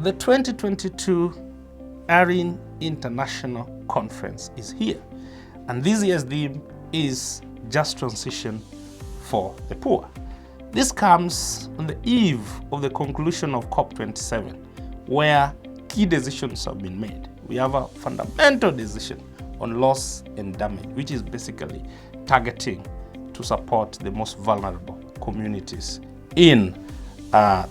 The 2022 ARIN International Conference is here, and this year's theme is Just Transition for the Poor. This comes on the eve of the conclusion of COP27, where key decisions have been made. We have a fundamental decision on loss and damage, which is basically targeting to support the most vulnerable communities in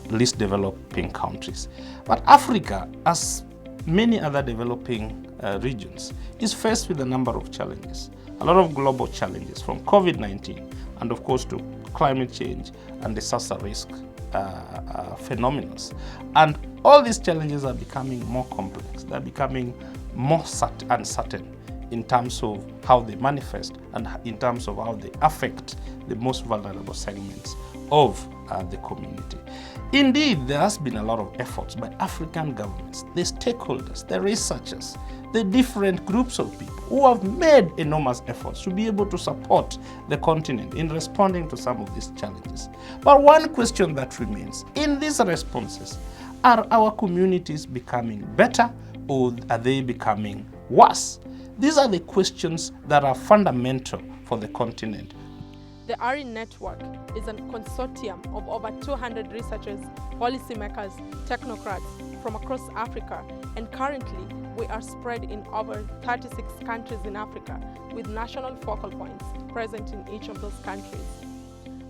least developing countries. But Africa, as many other developing regions, is faced with a number of challenges, a lot of global challenges, from COVID-19 and of course to climate change and disaster risk phenomena. And all these challenges are becoming more complex. They're becoming more uncertain in terms of how they manifest and in terms of how they affect the most vulnerable segments of the community. Indeed, there has been a lot of efforts by African governments, the stakeholders, the researchers, the different groups of people who have made enormous efforts to be able to support the continent in responding to some of these challenges. But one question that remains, in these responses, are our communities becoming better or are they becoming worse? These are the questions that are fundamental for the continent. The ARIN network is a consortium of over 200 researchers, policymakers, technocrats from across Africa, and currently we are spread in over 36 countries in Africa with national focal points present in each of those countries.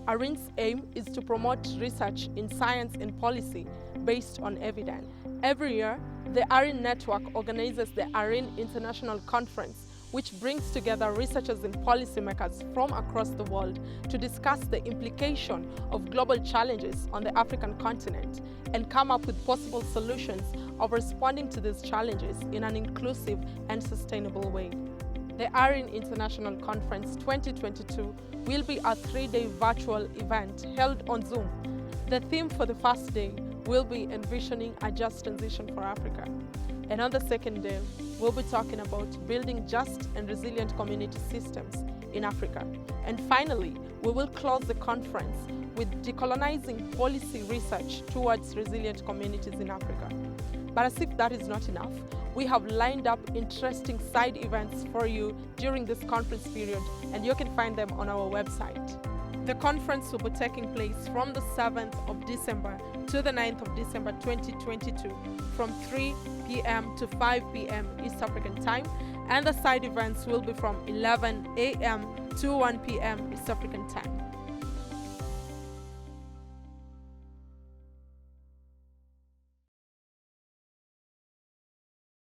ARIN's aim is to promote research in science and policy based on evidence. Every year, the ARIN network organizes the ARIN International Conference, which brings together researchers and policymakers from across the world to discuss the implication of global challenges on the African continent and come up with possible solutions of responding to these challenges in an inclusive and sustainable way. The ARIN International Conference 2022 will be a 3-day virtual event held on Zoom. The theme for the first day will be Envisioning a Just Transition for Africa. And on the second day, we'll be talking about building just and resilient community systems in Africa. And finally, we will close the conference with Decolonizing policy research towards resilient communities in Africa. But as if that is not enough, we have lined up interesting side events for you during this conference period, and you can find them on our website. The conference will be taking place from the 7th of December to the 9th of December 2022 from 3 p.m. to 5 p.m. East African time, and the side events will be from 11 a.m. to 1 p.m. East African time.